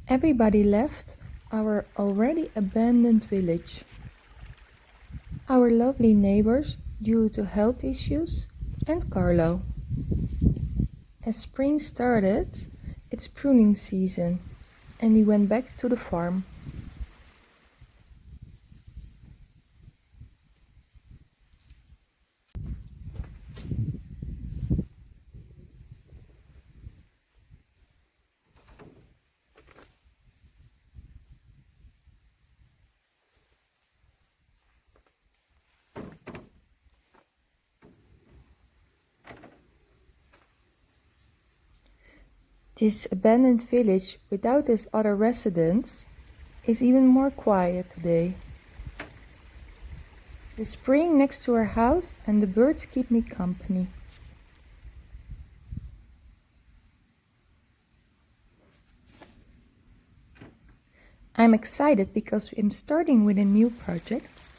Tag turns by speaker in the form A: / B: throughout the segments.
A: Everybody left our already abandoned village. Our lovely neighbors due to health issues and Carlo. As spring started, it's pruning season and he went back to the farm. This abandoned village without its other residents is even more quiet today. The spring next to our house and the birds keep me company. I'm excited because I'm starting with a new project.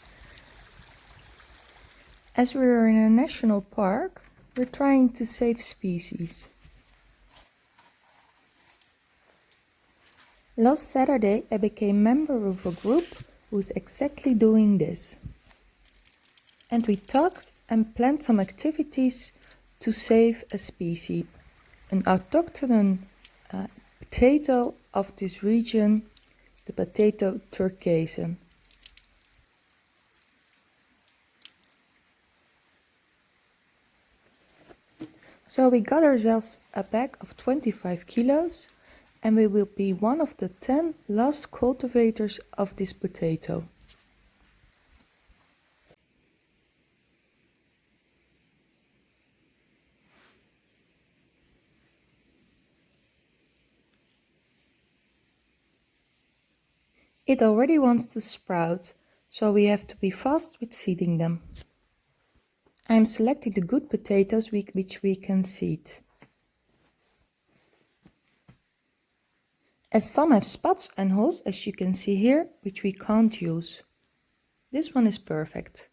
A: As we are in a national park, we're trying to save species. Last Saturday I became member of a group who's exactly doing this. And we talked and planned some activities to save a species, an autochthon potato of this region, the Patate Turchese. So we got ourselves a bag of 25 kilos and we will be one of the 10 last cultivators of this potato. It already wants to sprout, so we have to be fast with seeding them. I am selecting the good potatoes which we can seed. As some have spots and holes, as you can see here, which we can't use. This one is perfect.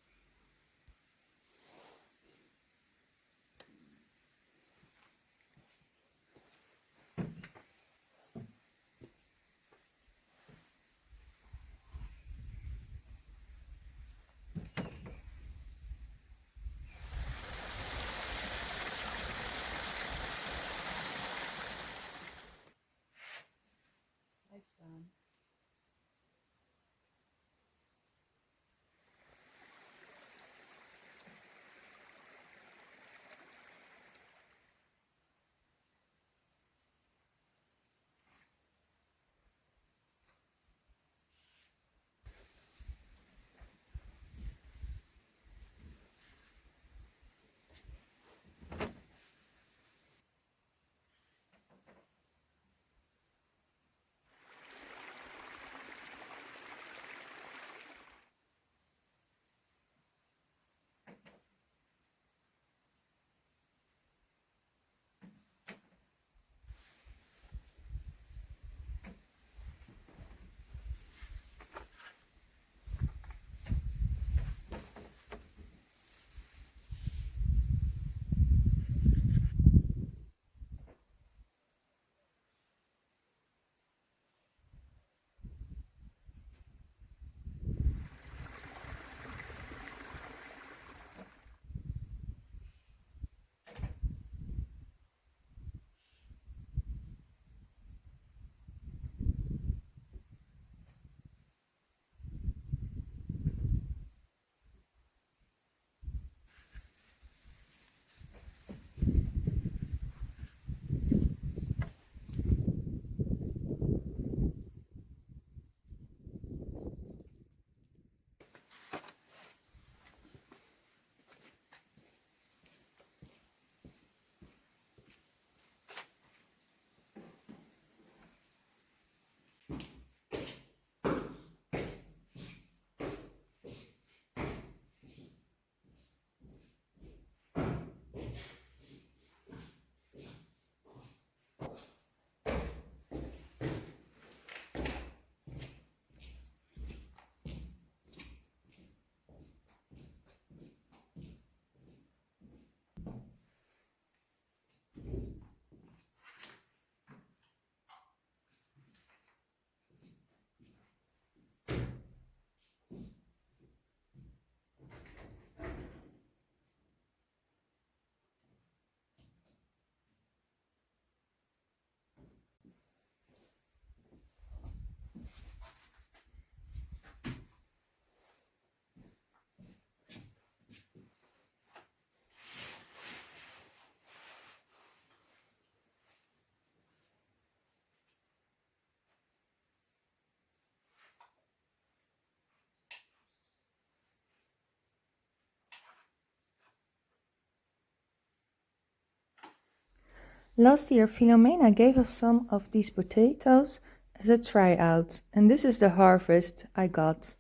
A: Last year, Philomena gave us some of these potatoes as a tryout, and this is the harvest I got.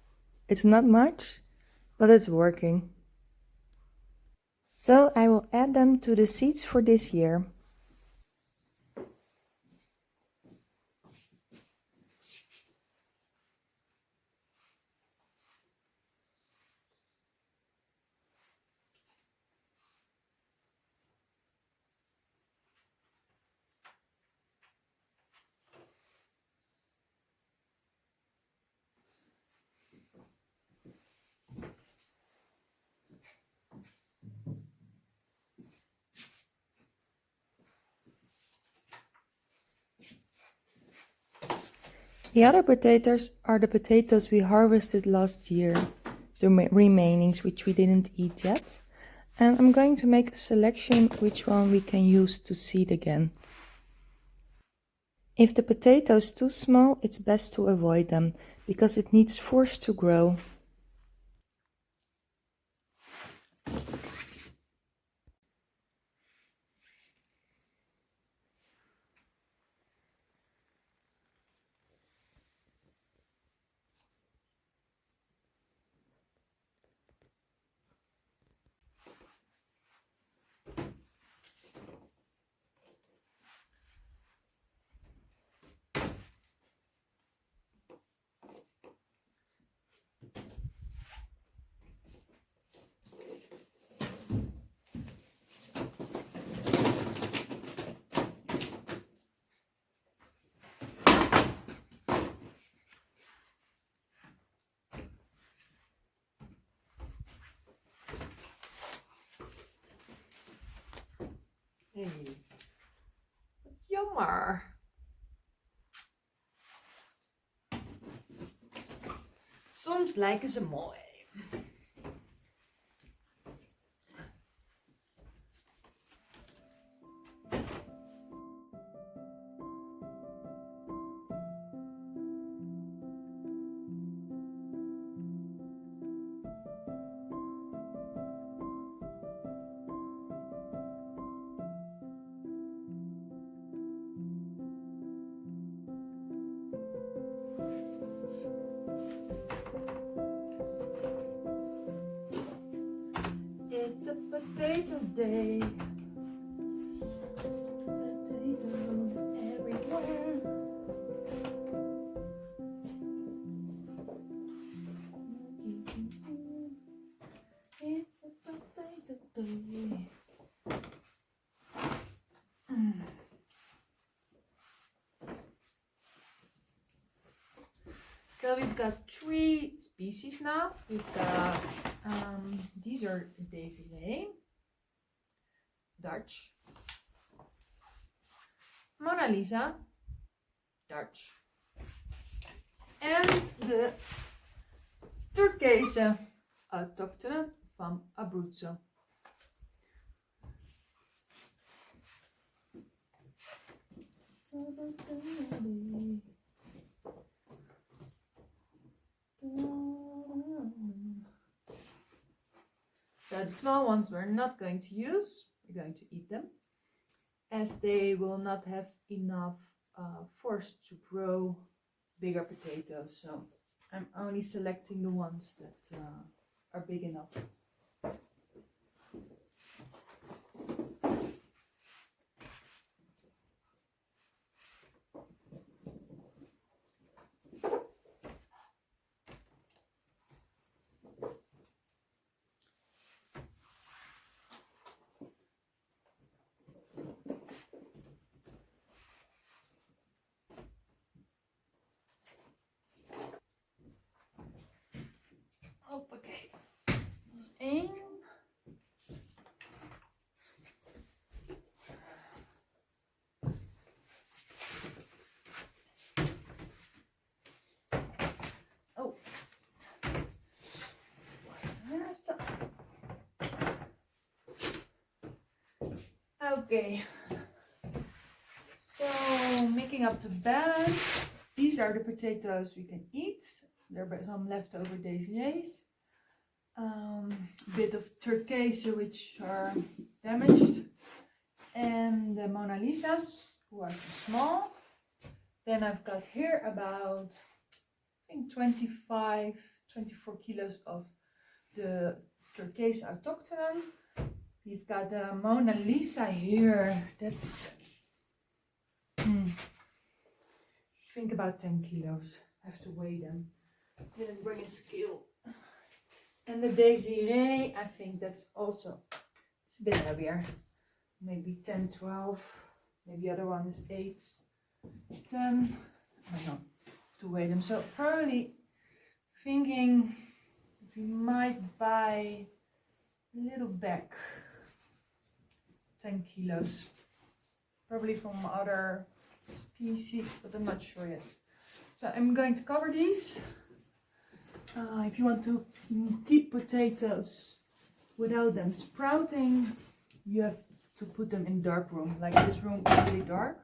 A: It's not much, but it's working. So I will add them to the seeds for this year. The other potatoes are the potatoes we harvested last year, the remainings which we didn't eat yet. And I'm going to make a selection which one we can use to seed again. If the potato is too small, it's best to avoid them, because it needs force to grow.
B: Hey, wat jammer. Soms lijken ze mooi. It's a potato day. Potatoes everywhere. It's a potato day. So we've got 3 species now. We've got, these are Desiree, Dutch, Mona Lisa, Dutch, and de Turchese, autochtone van Abruzzo. So the small ones we're not going to use, we're going to eat them, as they will not have enough force to grow bigger potatoes. So I'm only selecting the ones that are big enough. Hoppakee. Dat is 1. Oh. Where's the... Okay. So making up the balance. These are the potatoes we can eat. There are some leftover Desirees. A bit of Turchese which are damaged. and the Mona Lisas, who are too small. Then I've got here about, I think 25, 24 kilos of the Turchese autochthon. We've got a Mona Lisa here, that's, I think about 10 kilos. I have to weigh them. Didn't bring a scale. And the Desiree, I think that's also, it's a bit heavier. Maybe 10, 12. Maybe the other one is 8, 10. I don't know, to weigh them. So probably thinking we might buy a little bag, 10 kilos. Probably from other species, but I'm not sure yet. So I'm going to cover these. If you want to keep potatoes without them sprouting, you have to put them in dark room. Like this room is really dark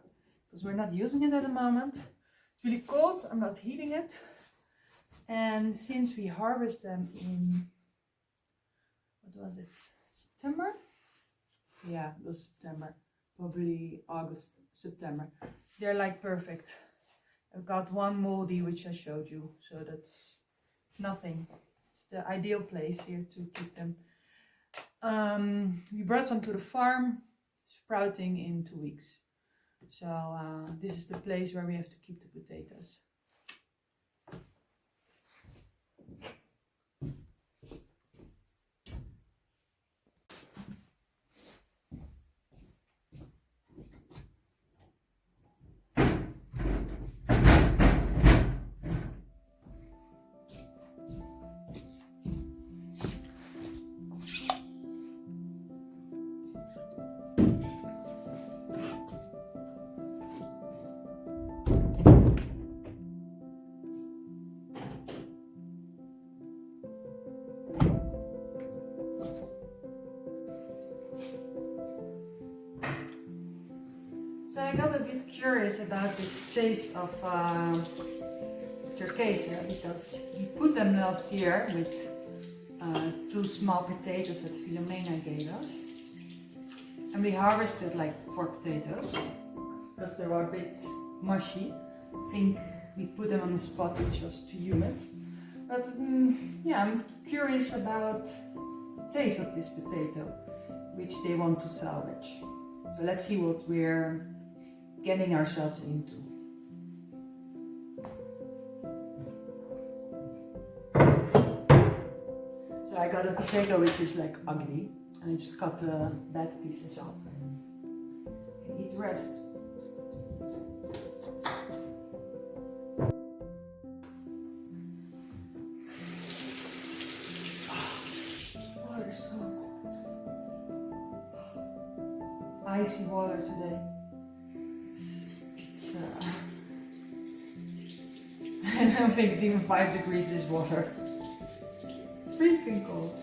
B: because we're not using it at the moment. It's really cold, I'm not heating it. And since we harvest them in, what was it, September? Yeah, it was September, probably August, September. They're like perfect. I've got one moldy which I showed you, so that's, it's nothing. It's the ideal place here to keep them. We brought some to the farm, sprouting in 2 weeks. So this is the place where we have to keep the potatoes. So I got a bit curious about this taste of Turchese because we put them last year with 2 small potatoes that Filomena gave us. And we harvested like 4 potatoes because they were a bit mushy. I think we put them on the spot which was too humid. But yeah, I'm curious about the taste of this potato which they want to salvage. So let's see what we're getting ourselves into. So I got a potato which is like ugly, and I just cut the bad pieces off. You can eat the rest. Water is so cold. Icy water today. I don't think it's even 5 degrees this water. Freaking cold.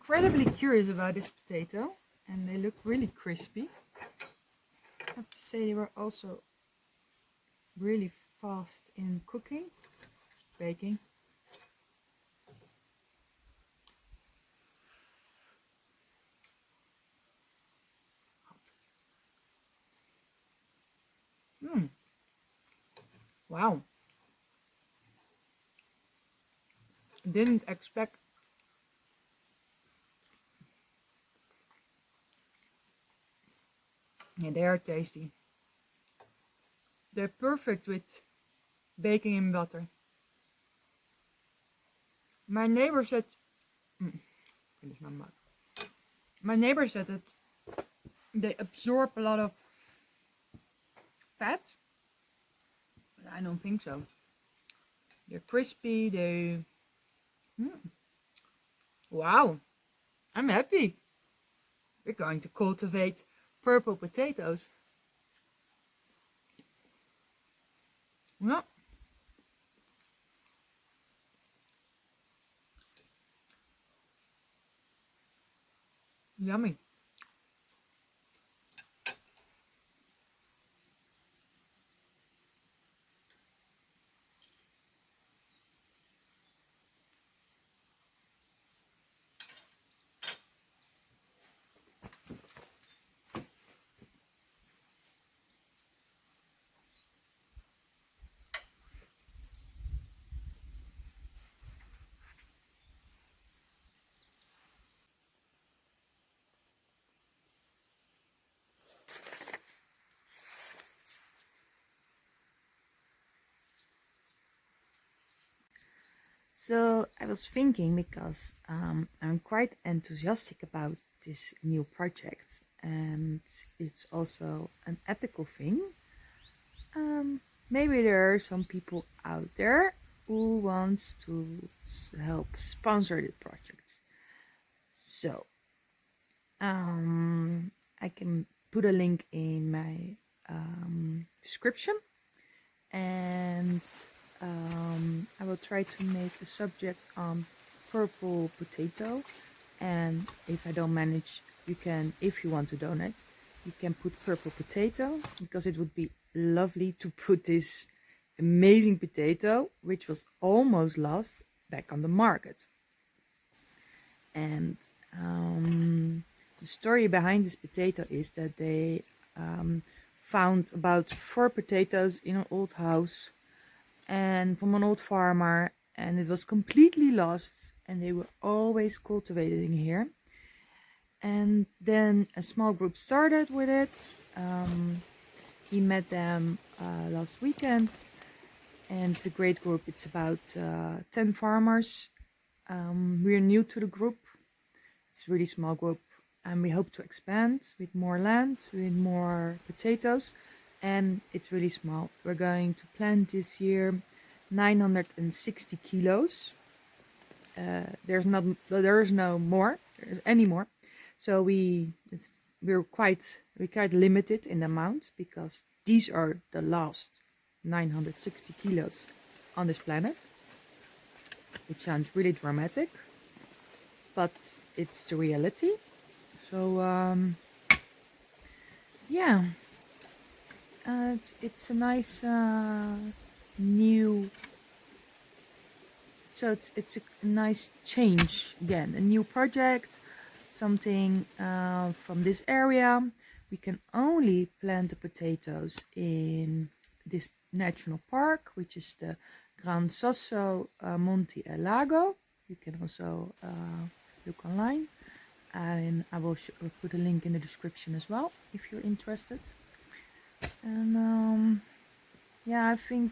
B: incredibly curious about this potato, and they look really crispy. I have to say they were also really fast in cooking, baking. Wow. Didn't expect. Yeah, they are tasty. They're perfect with baking in butter. My neighbor said, finish my mouth. My neighbor said that they absorb a lot of fat, but I don't think so. They're crispy. Wow, I'm happy. We're going to cultivate purple potatoes. Yeah. Yummy. So I was thinking, because I'm quite enthusiastic about this new project, and it's also an ethical thing. Maybe there are some people out there who wants to help sponsor the project. So I can put a link in my description, and I will try to make a subject on purple potato. And if I don't manage, you can, if you want to donate, you can put purple potato, because it would be lovely to put this amazing potato, which was almost lost, back on the market. And the story behind this potato is that they found about 4 potatoes in an old house and from an old farmer, and it was completely lost, and they were always cultivating here. And then a small group started with it. We met them last weekend, and it's a great group. It's about 10 farmers. We're new to the group. It's a really small group, and we hope to expand with more land, with more potatoes, and it's really small. We're going to plant this year 960 kilos. There's no more. There's any more. So we're quite limited in the amount, because these are the last 960 kilos on this planet. It sounds really dramatic, but it's the reality. So yeah, it's a nice new. So it's a nice change again, a new project, something from this area. We can only plant the potatoes in this national park, which is the Gran Sasso Monte e Lago. You can also look online, and I will put a link in the description as well if you're interested. And yeah, I think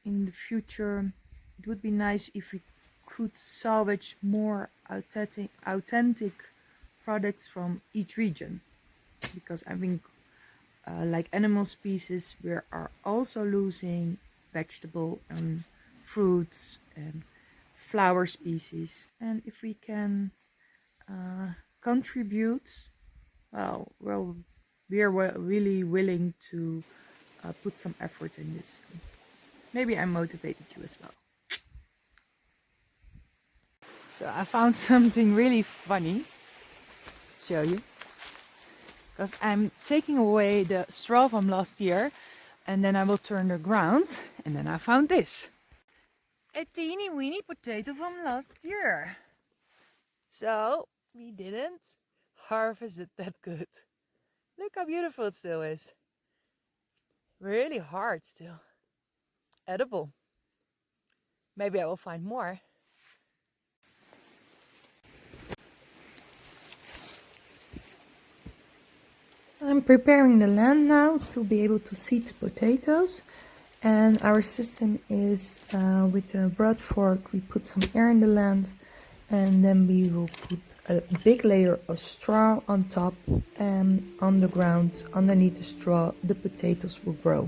B: in the future it would be nice if we could salvage more authentic products from each region, because I think like animal species, we are also losing vegetable and fruits and flower species. And if we can contribute, well, we are really willing to put some effort in this. Maybe I motivated you as well. So I found something really funny to show you. Because I'm taking away the straw from last year and then I will turn the ground, and then I found this. A teeny weeny potato from last year. So we didn't harvest it that good. Look how beautiful it still is. Really hard still. Edible. Maybe I will find more.
A: So I'm preparing the land now to be able to seed the potatoes. And our system is with a broad fork, we put some air in the land, and then we will put a big layer of straw on top, and on the ground underneath the straw the potatoes will grow.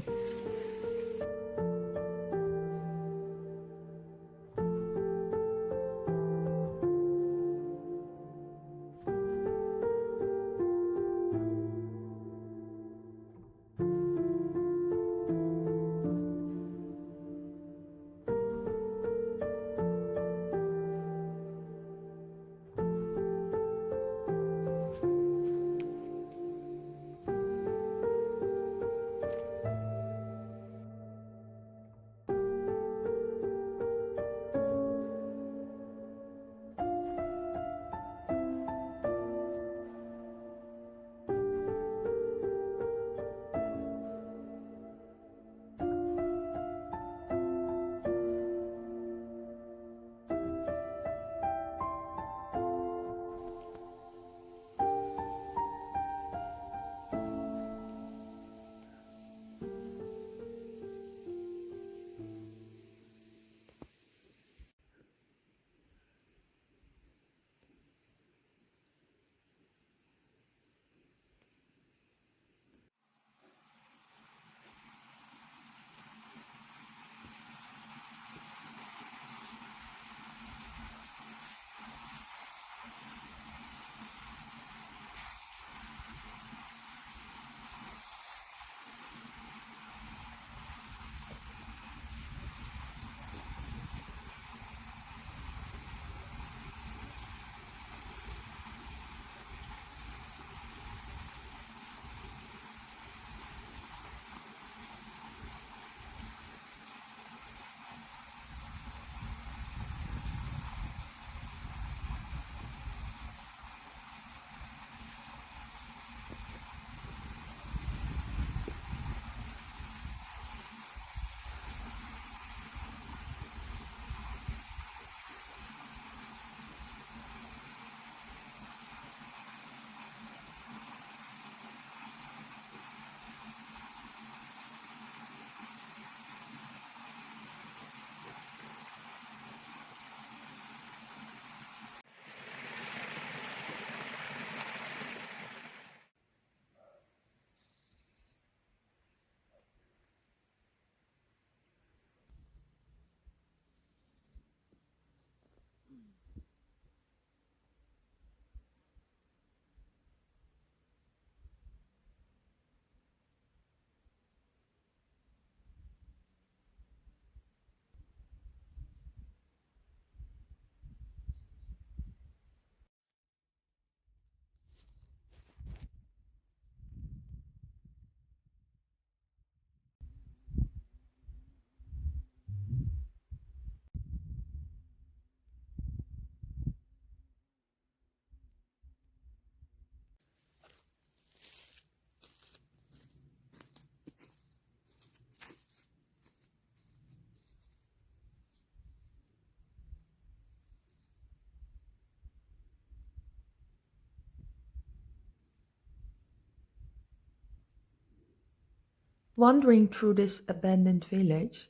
A: Wandering through this abandoned village,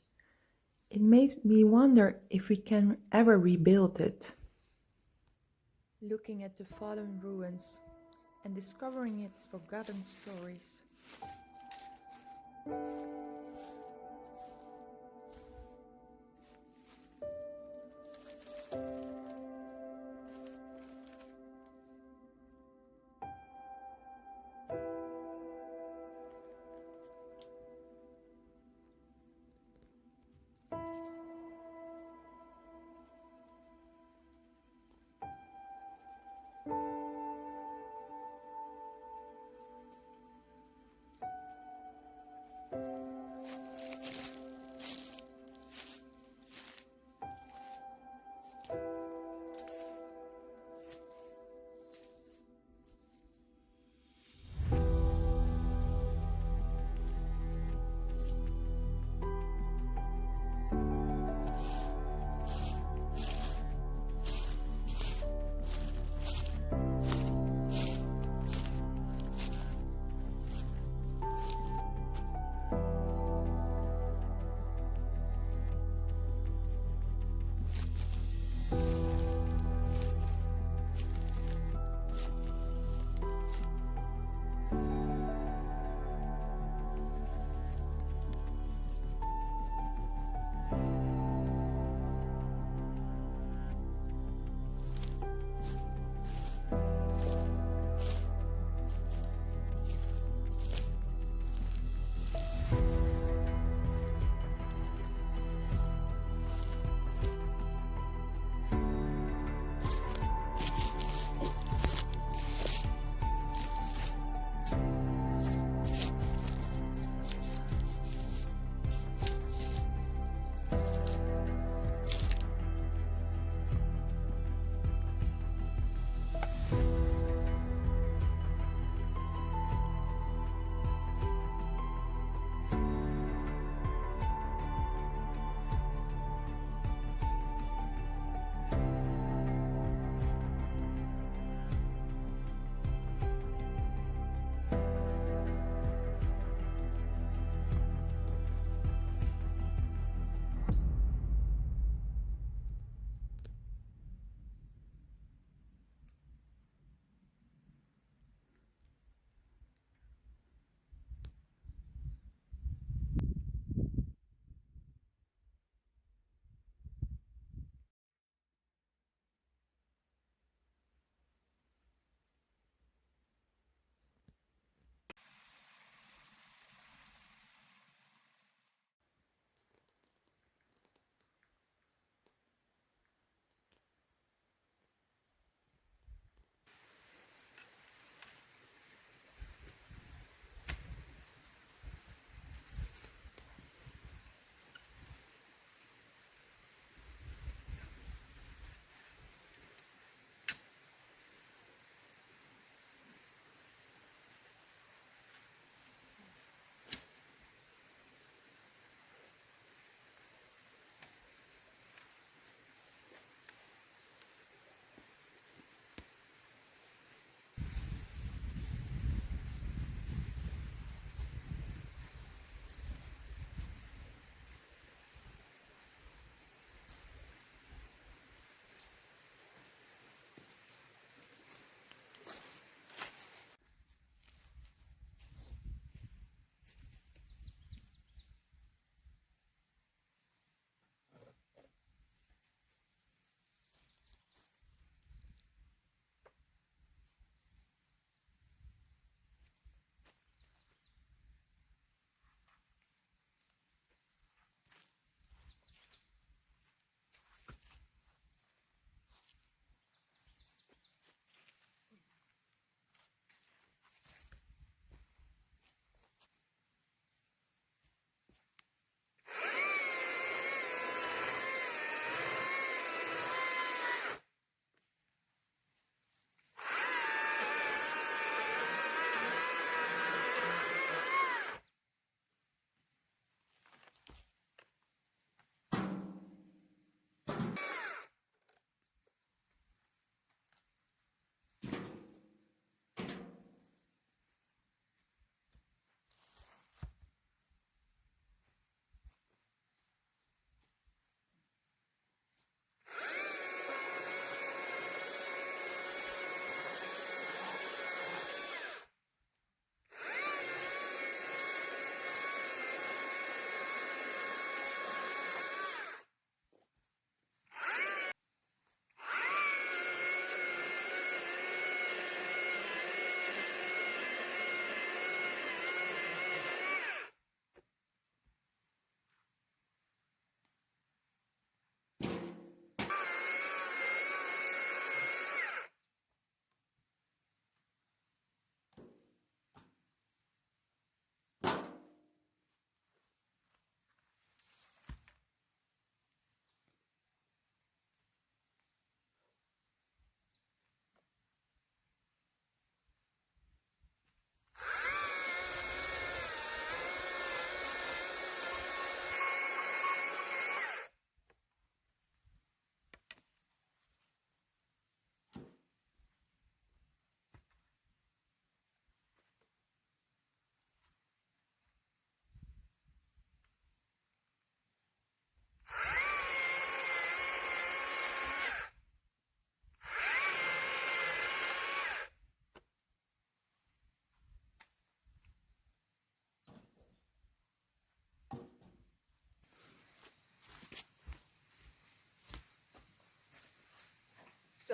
A: it makes me wonder if we can ever rebuild it. Looking at the fallen ruins and discovering its forgotten stories.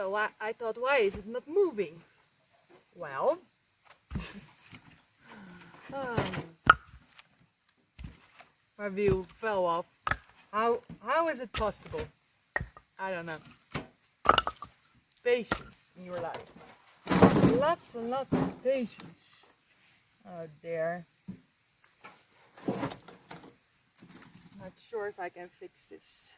B: So I thought, why is it not moving? Well, my wheel fell off. How is it possible? I don't know. Patience in your life. Lots and lots of patience out there. Not sure if I can fix this.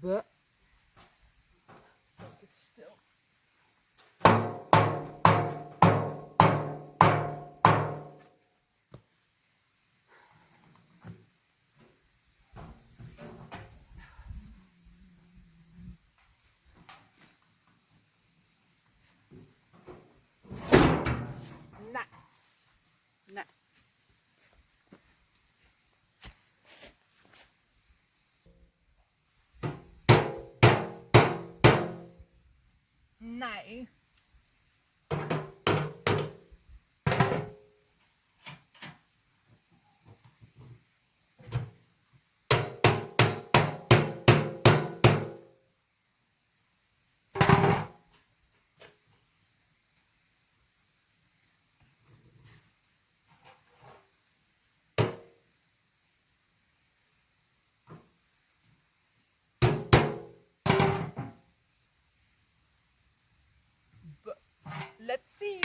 B: But I think it's still. Nah. Nah. Nee. But let's see.